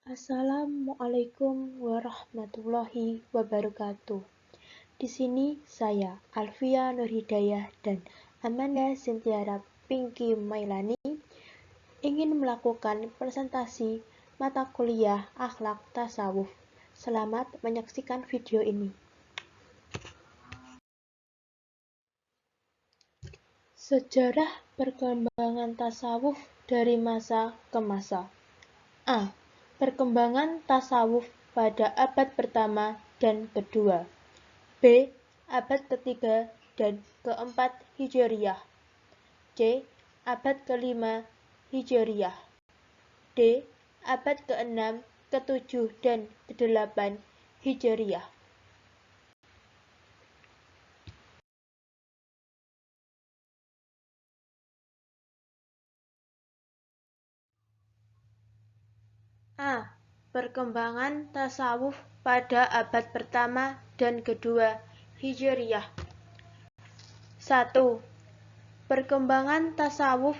Assalamualaikum warahmatullahi wabarakatuh. Di sini saya, Alfia Nurhidayah dan Amanda Sintiara Pinky Mailani, ingin melakukan presentasi mata kuliah Akhlak Tasawuf. Selamat menyaksikan video ini. Sejarah perkembangan tasawuf dari masa ke masa. A. Perkembangan tasawuf pada abad pertama dan kedua. B. Abad ketiga dan keempat Hijriyah. C. Abad kelima Hijriyah. D. Abad ke-6, ke-7, dan ke-8 Hijriyah. A. Perkembangan tasawuf pada abad pertama dan kedua Hijriyah. 1. Perkembangan tasawuf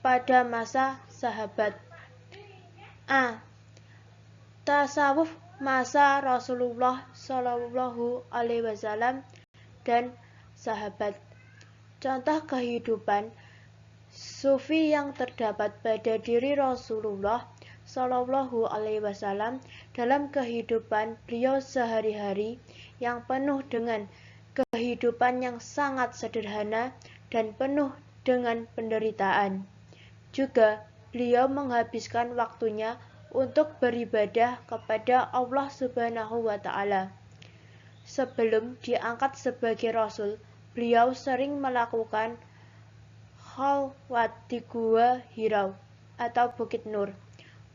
pada masa sahabat. A. Tasawuf masa Rasulullah Shallallahu Alaihi Wasallam dan sahabat. Contoh kehidupan sufi yang terdapat pada diri Rasulullah Shallallahu Alaihi Wasallam dalam kehidupan beliau sehari-hari yang penuh dengan kehidupan yang sangat sederhana dan penuh dengan penderitaan. Juga beliau menghabiskan waktunya untuk beribadah kepada Allah Subhanahu wa Ta'ala. Sebelum diangkat sebagai Rasul, beliau sering melakukan khalwat di Gua Hirau atau Bukit Nur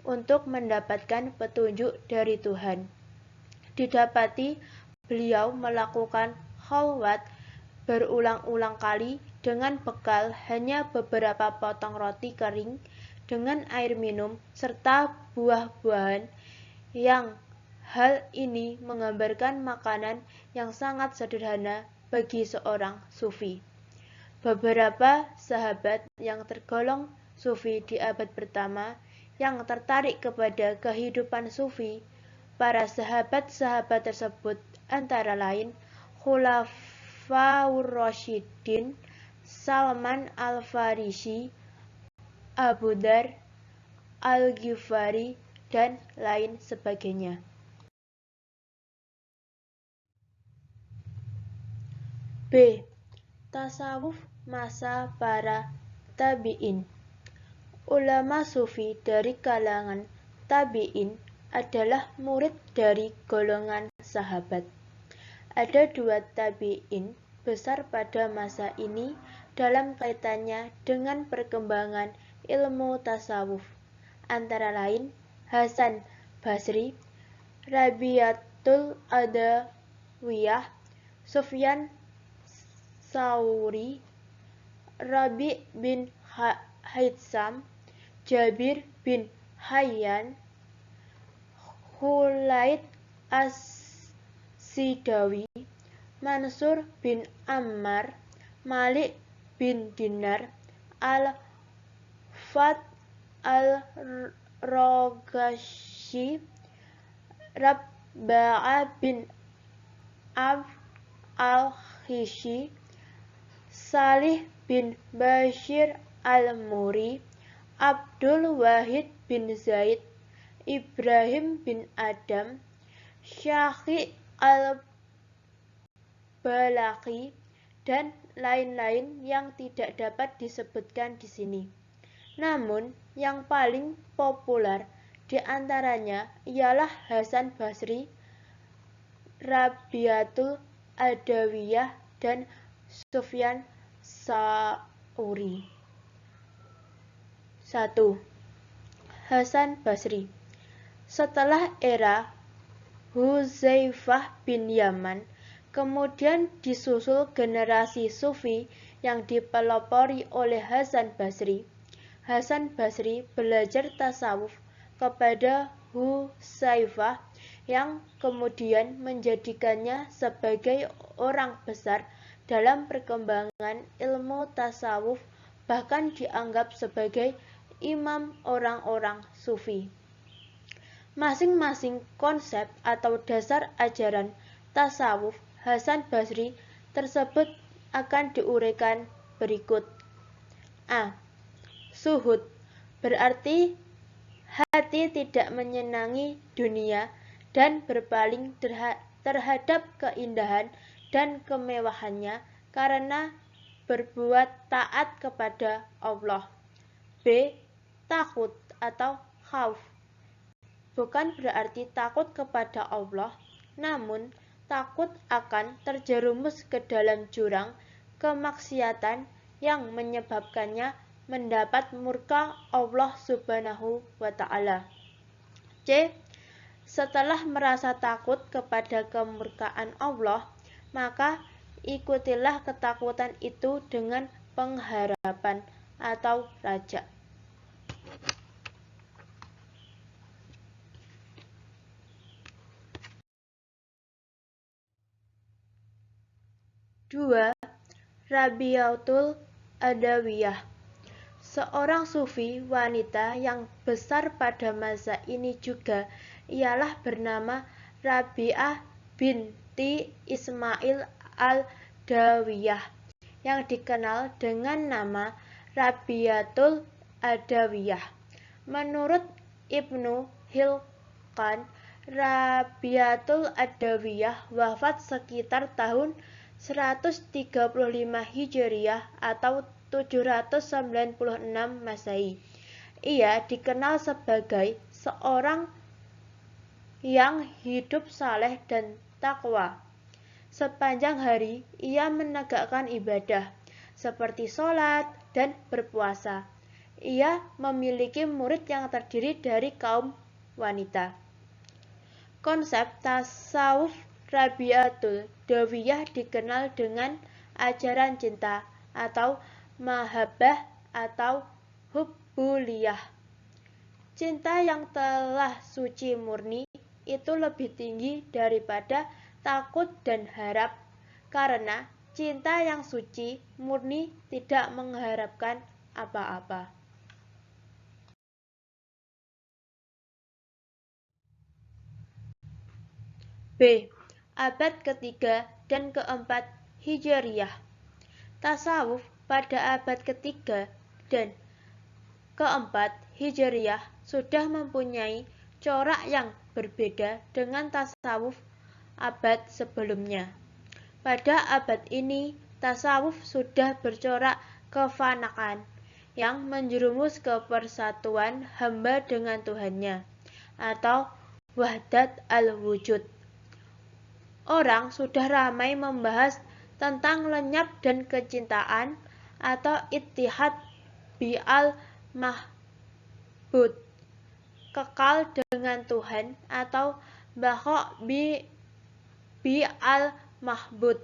untuk mendapatkan petunjuk dari Tuhan. Didapati beliau melakukan khalwat berulang-ulang kali dengan bekal hanya beberapa potong roti kering dengan air minum serta buah-buahan, yang hal ini menggambarkan makanan yang sangat sederhana bagi seorang sufi. Beberapa sahabat yang tergolong sufi di abad pertama yang tertarik kepada kehidupan sufi, para sahabat-sahabat tersebut antara lain Khulafaur Rasyidin, Salman Al-Farisi, Abu Dzar Al-Ghifari, dan lain sebagainya. B. Tasawuf masa para tabi'in. Ulama sufi dari kalangan tabi'in adalah murid dari golongan sahabat. Ada dua tabi'in besar pada masa ini dalam kaitannya dengan perkembangan ilmu tasawuf, antara lain Hasan Basri, Rabi'atul Adawiyah, Sufyan Tsauri, Rabi' bin Haitsam, Jabir bin Hayyan, Khulaid As-Sidawi, Mansur bin Ammar, Malik bin Dinar, Al-Fat Al-Rogashi, Rabba'ah bin Ab Al-Khishi, Salih bin Bashir Al-Muri, Abdul Wahid bin Zaid, Ibrahim bin Adam, Syakhi Al-Balaqi, dan lain-lain yang tidak dapat disebutkan di sini. Namun, yang paling populer di antaranya ialah Hasan Basri, Rabi'atul Adawiyah, dan Sufyan Tsauri. 1. Hasan Basri. Setelah era Hudzaifah bin Yaman, kemudian disusul generasi sufi yang dipelopori oleh Hasan Basri. Hasan Basri belajar tasawuf kepada Hudzaifah yang kemudian menjadikannya sebagai orang besar dalam perkembangan ilmu tasawuf, bahkan dianggap sebagai imam orang-orang sufi. Masing-masing konsep atau dasar ajaran tasawuf Hasan Basri tersebut akan diuraikan berikut. A. Suhud berarti hati tidak menyenangi dunia dan berpaling terhadap keindahan dan kemewahannya karena berbuat taat kepada Allah. B. Takut atau khauf bukan berarti takut kepada Allah, namun takut akan terjerumus ke dalam jurang kemaksiatan yang menyebabkannya mendapat murka Allah Subhanahu wa Ta'ala. C. Setelah merasa takut kepada kemurkaan Allah, maka ikutilah ketakutan itu dengan pengharapan atau raja. Dua. Rabiatul Adawiyah seorang sufi wanita yang besar pada masa ini juga ialah bernama Rabi'ah binti Ismail al-Dawiyah yang dikenal dengan nama Rabiatul Adawiyah. Menurut Ibnu Hilqan, Rabiatul Adawiyah wafat sekitar tahun 135 Hijriah atau 796 Masehi. Ia dikenal sebagai seorang yang hidup saleh dan takwa. Sepanjang hari ia menegakkan ibadah seperti sholat dan berpuasa. Ia memiliki murid yang terdiri dari kaum wanita. Konsep tasawuf Rabiatul Dawiyah dikenal dengan ajaran cinta atau mahabbah atau hubbuliyah. Cinta yang telah suci murni itu lebih tinggi daripada takut dan harap, karena cinta yang suci murni tidak mengharapkan apa-apa. B. Abad ketiga dan keempat Hijriyah. Tasawuf pada abad ketiga dan keempat Hijriyah sudah mempunyai corak yang berbeda dengan tasawuf abad sebelumnya. Pada abad ini, tasawuf sudah bercorak kefanakan yang menjerumus ke persatuan hamba dengan Tuhannya atau wahdat al-wujud. Orang sudah ramai membahas tentang lenyap dan kecintaan atau ittihad bi'al mahbud, kekal dengan Tuhan, atau baqa bi'al mahbud,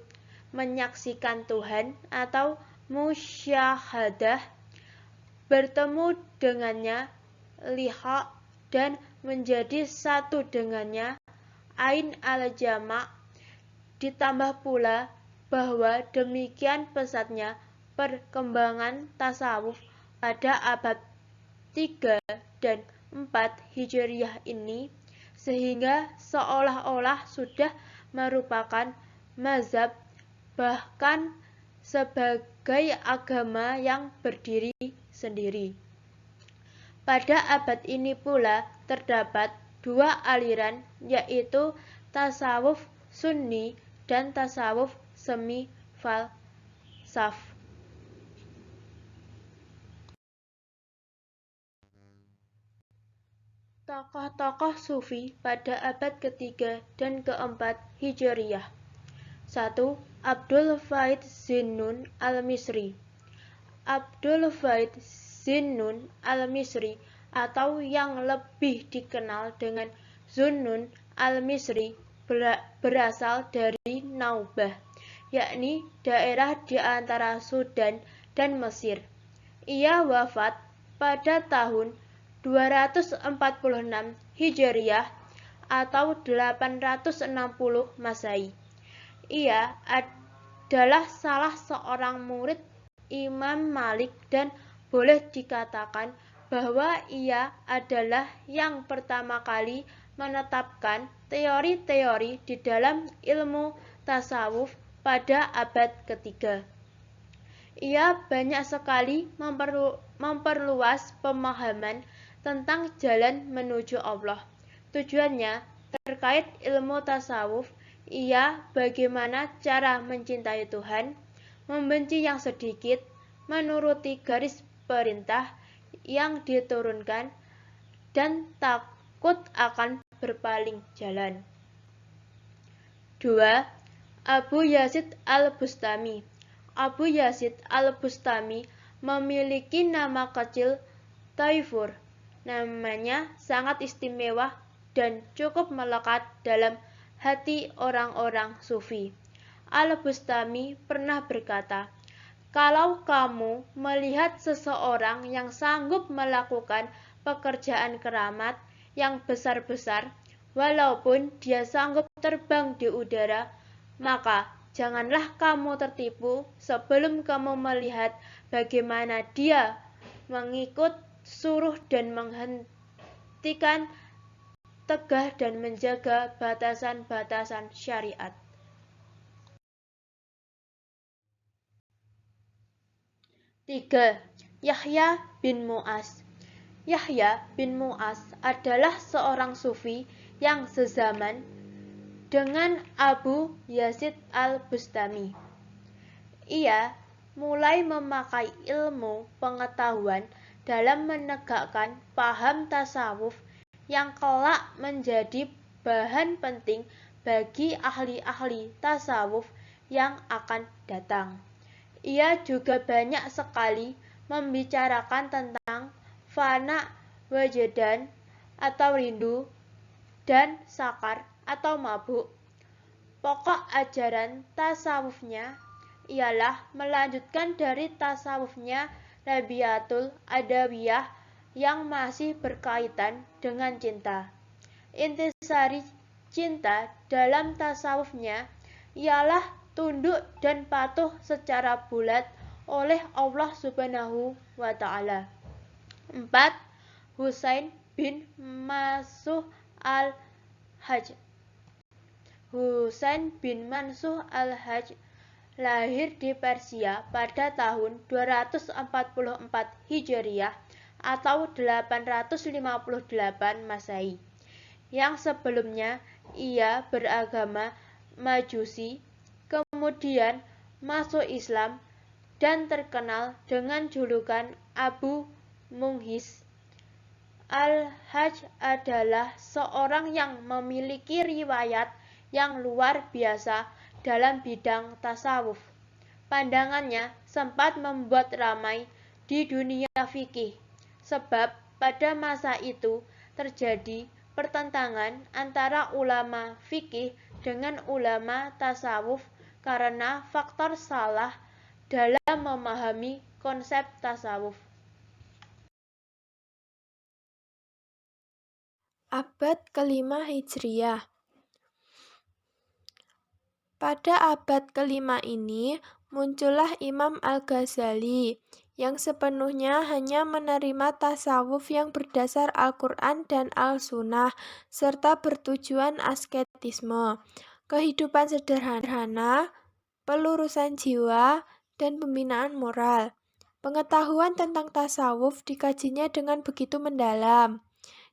menyaksikan Tuhan, atau musyahadah, bertemu dengannya, liha, dan menjadi satu dengannya, ain al-jama'. Ditambah pula bahwa demikian pesatnya perkembangan tasawuf pada abad 3 dan 4 Hijriyah ini, sehingga seolah-olah sudah merupakan mazhab, bahkan sebagai agama yang berdiri sendiri. Pada abad ini pula terdapat dua aliran, yaitu tasawuf Sunni dan tasawuf semi falsaf. Tokoh-tokoh Sufi pada abad ketiga dan keempat Hijriyah. 1. Abdul Wahid Zinnun al-Misri. Abdul Wahid Zinnun al-Misri atau yang lebih dikenal dengan Zunnun al-Misri berasal dari Naubah, yakni daerah di antara Sudan dan Mesir. Ia wafat pada tahun 246 Hijriah atau 860 Masehi. Ia adalah salah seorang murid Imam Malik dan boleh dikatakan bahwa ia adalah yang pertama kali menetapkan teori-teori di dalam ilmu tasawuf pada abad ketiga. Ia banyak sekali memperluas pemahaman tentang jalan menuju Allah. Tujuannya terkait ilmu tasawuf, ia bagaimana cara mencintai Tuhan, membenci yang sedikit, menuruti garis perintah yang diturunkan, dan takut akan berpaling jalan. 2. Abu Yazid al-Bustami. Abu Yazid al-Bustami memiliki nama kecil Taifur. Namanya sangat istimewa dan cukup melekat dalam hati orang-orang sufi. Al-Bustami pernah berkata, "Kalau kamu melihat seseorang yang sanggup melakukan pekerjaan keramat yang besar-besar, walaupun dia sanggup terbang di udara, maka janganlah kamu tertipu sebelum kamu melihat bagaimana dia mengikut suruh dan menghentikan tegah dan menjaga batasan-batasan syariat." 3. Yahya bin Mu'az. Yahya bin Mu'az adalah seorang sufi yang sezaman dengan Abu Yazid al-Bustami. Ia mulai memakai ilmu pengetahuan dalam menegakkan paham tasawuf yang kelak menjadi bahan penting bagi ahli-ahli tasawuf yang akan datang. Ia juga banyak sekali membicarakan tentang fana, wajadan atau rindu, dan sakar atau mabuk. Pokok ajaran tasawufnya ialah melanjutkan dari tasawufnya Rabiatul Adawiyah yang masih berkaitan dengan cinta. Intisari cinta dalam tasawufnya ialah tunduk dan patuh secara bulat oleh Allah Subhanahu wa Ta'ala. 4. Husain bin Mansuh al-Hajj. Husain bin Mansuh al-Hajj lahir di Persia pada tahun 244 Hijriah atau 858 Masehi. Yang sebelumnya ia beragama Majusi, kemudian masuk Islam dan terkenal dengan julukan Abu Munghis. Al-Hajj adalah seorang yang memiliki riwayat yang luar biasa dalam bidang tasawuf. Pandangannya sempat membuat ramai di dunia fikih, sebab pada masa itu terjadi pertentangan antara ulama fikih dengan ulama tasawuf karena faktor salah dalam memahami konsep tasawuf. Abad kelima Hijriah. Pada abad kelima ini, muncullah Imam Al-Ghazali, yang sepenuhnya hanya menerima tasawuf yang berdasar Al-Quran dan Al-Sunnah, serta bertujuan asketisme, kehidupan sederhana, pelurusan jiwa, dan pembinaan moral. Pengetahuan tentang tasawuf dikajinya dengan begitu mendalam.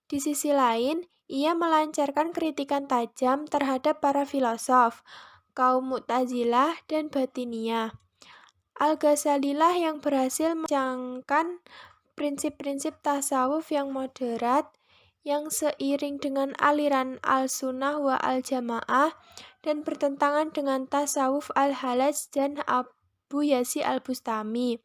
Di sisi lain, ia melancarkan kritikan tajam terhadap para filosof, kaum Mu'tazilah dan Batiniyah. Al-Ghazalilah yang berhasil mencangkan prinsip-prinsip tasawuf yang moderat, yang seiring dengan aliran al-sunnah wa al-jamaah dan bertentangan dengan tasawuf al-halaj dan Abu Yazid al-Bustami.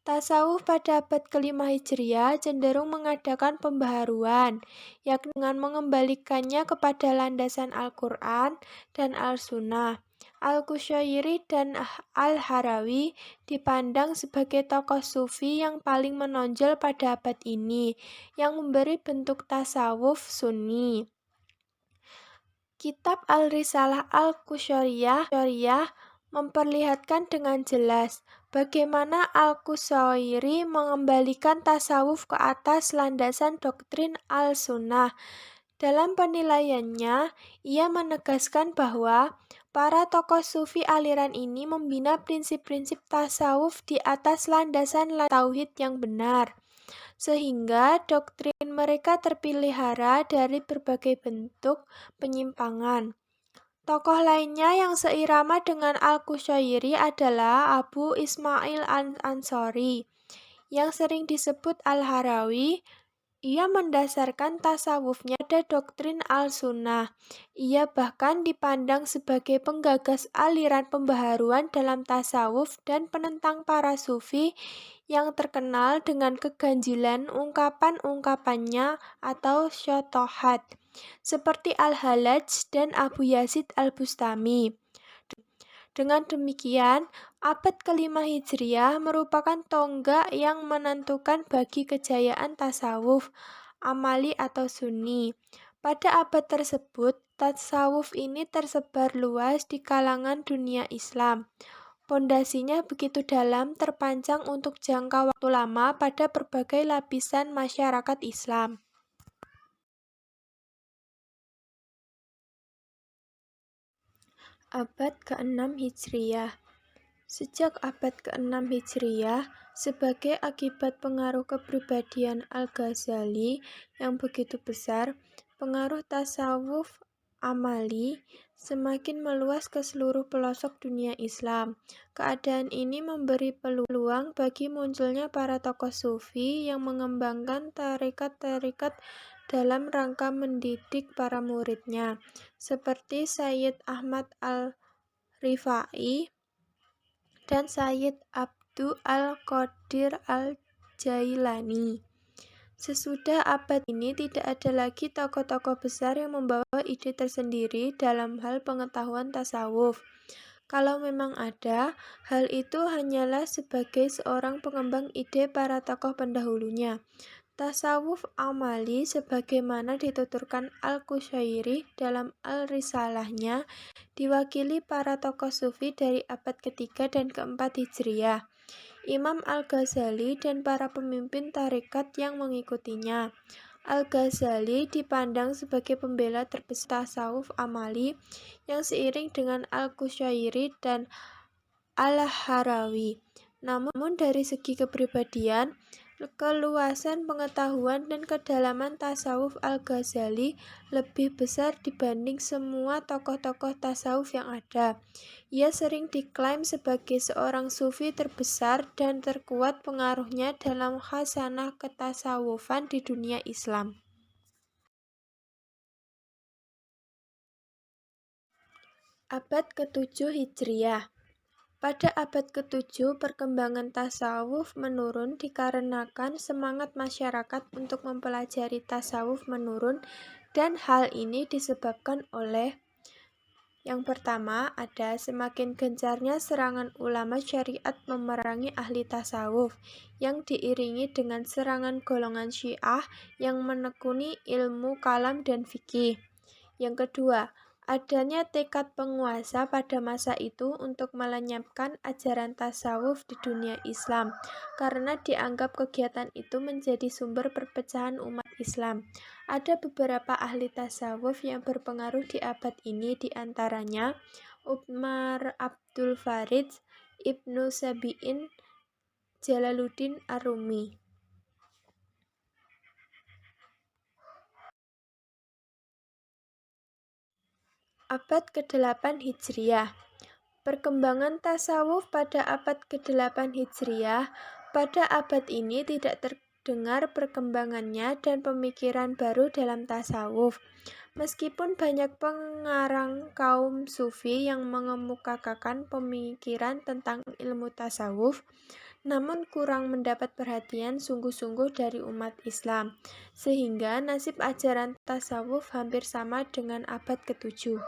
Tasawuf pada abad kelima Hijriah cenderung mengadakan pembaharuan, yakni dengan mengembalikannya kepada landasan Al-Quran dan Al-Sunnah. Al-Qushayri dan Al-Harawi dipandang sebagai tokoh sufi yang paling menonjol pada abad ini, yang memberi bentuk tasawuf sunni. Kitab Al-Risalah Al-Qushayriyyah memperlihatkan dengan jelas bagaimana Al-Qushayri mengembalikan tasawuf ke atas landasan doktrin Al-Sunnah Dalam penilaiannya, ia menegaskan bahwa para tokoh sufi aliran ini membina prinsip-prinsip tasawuf di atas landasan tauhid yang benar, sehingga doktrin mereka terpelihara dari berbagai bentuk penyimpangan. Tokoh lainnya yang seirama dengan Al-Qushayri adalah Abu Ismail Al-Ansari, yang sering disebut Al-Harawi. Ia mendasarkan tasawufnya pada doktrin Al-Sunnah. Ia bahkan dipandang sebagai penggagas aliran pembaharuan dalam tasawuf dan penentang para sufi yang terkenal dengan keganjilan ungkapan-ungkapannya atau syatohat, seperti Al-Hallaj dan Abu Yazid Al-Bustami. Dengan demikian, abad kelima Hijriah merupakan tonggak yang menentukan bagi kejayaan tasawuf, amali atau sunni. Pada abad tersebut, tasawuf ini tersebar luas di kalangan dunia Islam. Pondasinya begitu dalam, terpanjang untuk jangka waktu lama pada berbagai lapisan masyarakat Islam. Abad ke-6 Hijriah. Sejak abad ke-6 Hijriah, sebagai akibat pengaruh kepribadian Al-Ghazali yang begitu besar, pengaruh tasawuf amali semakin meluas ke seluruh pelosok dunia Islam. Keadaan ini memberi peluang bagi munculnya para tokoh sufi yang mengembangkan tarekat-tarekat dalam rangka mendidik para muridnya, seperti Sayyid Ahmad Al-Rifai dan Sayyid Abdu Al-Qadir Al-Jailani. Sesudah abad ini tidak ada lagi tokoh-tokoh besar yang membawa ide tersendiri dalam hal pengetahuan tasawuf. Kalau memang ada, hal itu hanyalah sebagai seorang pengembang ide para tokoh pendahulunya. Tasawuf amali sebagaimana dituturkan Al-Qushayri dalam Al-Risalahnya diwakili para tokoh sufi dari abad ketiga dan keempat Hijriah, Imam Al-Ghazali dan para pemimpin tarekat yang mengikutinya. Al-Ghazali dipandang sebagai pembela terbesar tasawuf amali yang seiring dengan Al-Qushayri dan Al-Harawi. Namun dari segi kepribadian, keluasan pengetahuan dan kedalaman tasawuf Al-Ghazali lebih besar dibanding semua tokoh-tokoh tasawuf yang ada. Ia sering diklaim sebagai seorang sufi terbesar dan terkuat pengaruhnya dalam khasanah ketasawufan di dunia Islam. Abad ke-7 Hijriah. Pada abad ke-7, perkembangan tasawuf menurun dikarenakan semangat masyarakat untuk mempelajari tasawuf menurun, dan hal ini disebabkan oleh: yang pertama, ada semakin gencarnya serangan ulama syariat memerangi ahli tasawuf, yang diiringi dengan serangan golongan Syiah yang menekuni ilmu kalam dan fikih. Yang kedua, adanya tekad penguasa pada masa itu untuk melenyapkan ajaran tasawuf di dunia Islam, karena dianggap kegiatan itu menjadi sumber perpecahan umat Islam. Ada beberapa ahli tasawuf yang berpengaruh di abad ini, diantaranya Umar Abdul Farid, Ibnu Sabi'in, Jalaluddin Ar-Rumi. Abad ke-8 Hijriah. Perkembangan tasawuf pada abad ke-8 Hijriah. Pada abad ini tidak terdengar perkembangannya dan pemikiran baru dalam tasawuf. Meskipun banyak pengarang kaum sufi yang mengemukakan pemikiran tentang ilmu tasawuf, namun kurang mendapat perhatian sungguh-sungguh dari umat Islam, sehingga nasib ajaran tasawuf hampir sama dengan abad ke-7.